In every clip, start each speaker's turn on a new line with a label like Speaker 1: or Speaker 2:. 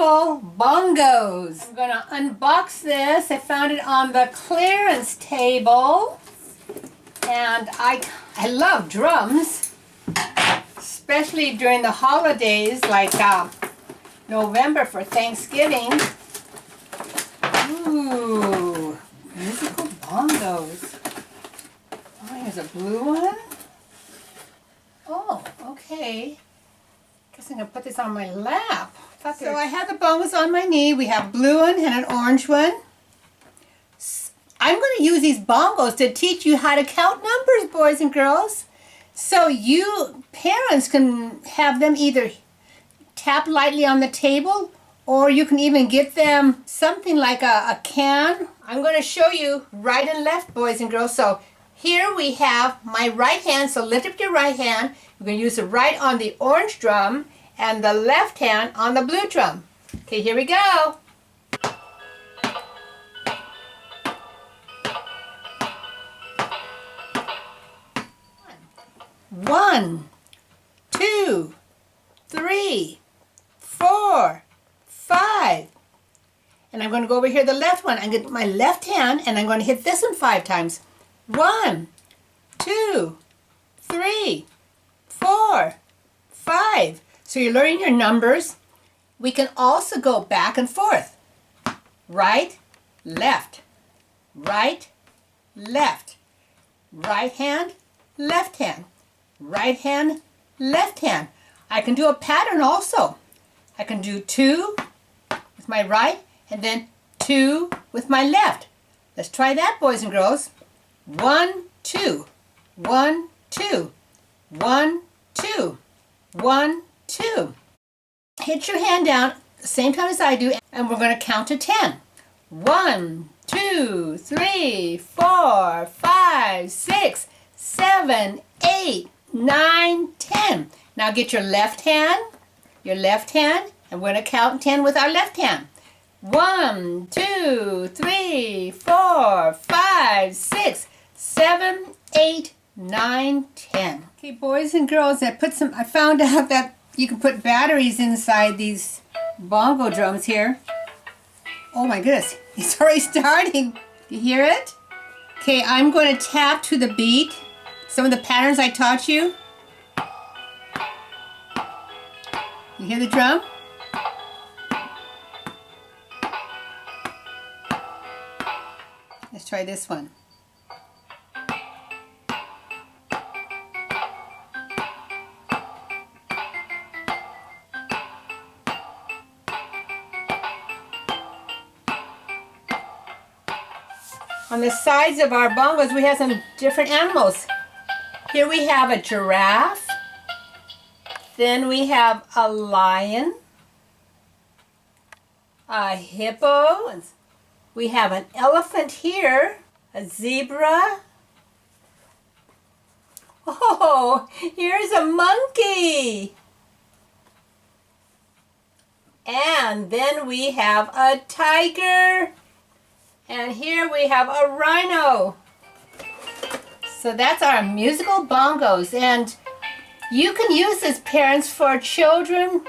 Speaker 1: musical bongos. I'm going to unbox this. I found it on the clearance table. And I love drums, especially during the holidays like November for Thanksgiving. Ooh, musical bongos. Oh, here's a blue one. Oh, okay. Guess I'm going to put this on my lap. So I have the bongos on my knee. We have a blue one and an orange one. I'm going to use these bongos to teach you how to count numbers, boys and girls. So you parents can have them either tap lightly on the table, or you can even get them something like a can. I'm going to show you right and left, boys and girls. So here we have my right hand, so lift up your right hand. You're going to use the right on the orange drum and the left hand on the blue drum. Okay, here we go. 1, 2, 3, 4, 5. And I'm going to go over here, the left one. I'm going to get my left hand and I'm going to hit this one 5 times. 1, 2, 3, 4, 5. So you're learning your numbers. We can also go back and forth. Right, left, right, left. Right hand, left hand. Right hand, left hand. I can do a pattern also. I can do 2 with my right and then 2 with my left. Let's try that, boys and girls. 1, 2, 1, 2, 1, 2, 1, 2. Hit your hand down the same time as I do, and we're going to count to 10. 1, 2, 3, 4, 5, 6, 7, 8, 9, 10. Now get your left hand, and we're going to count 10 with our left hand. 1, 2, 3, 4, 5, 6, 7, 8, 9, 10. Okay, boys and girls, I found out that you can put batteries inside these bongo drums here. Oh my goodness, it's already starting. You hear it? Okay, I'm going to tap to the beat. Some of the patterns I taught you. You hear the drum? Let's try this one. On the sides of our bongos, we have some different animals. Here we have a giraffe, then we have a lion, a hippo, we have an elephant here, a zebra, oh, here's a monkey, and then we have a tiger, and here we have a rhino. So that's our musical bongos, and you can use this, parents, for children.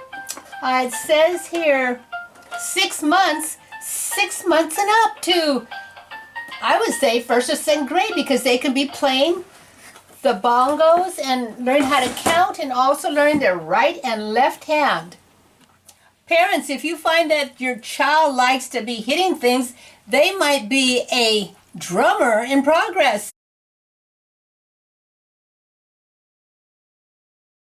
Speaker 1: It says here 6 months and up to, I would say, 1st or 2nd grade, because they can be playing the bongos and learn how to count and also learn their right and left hand. Parents, if you find that your child likes to be hitting things, they might be a drummer in progress.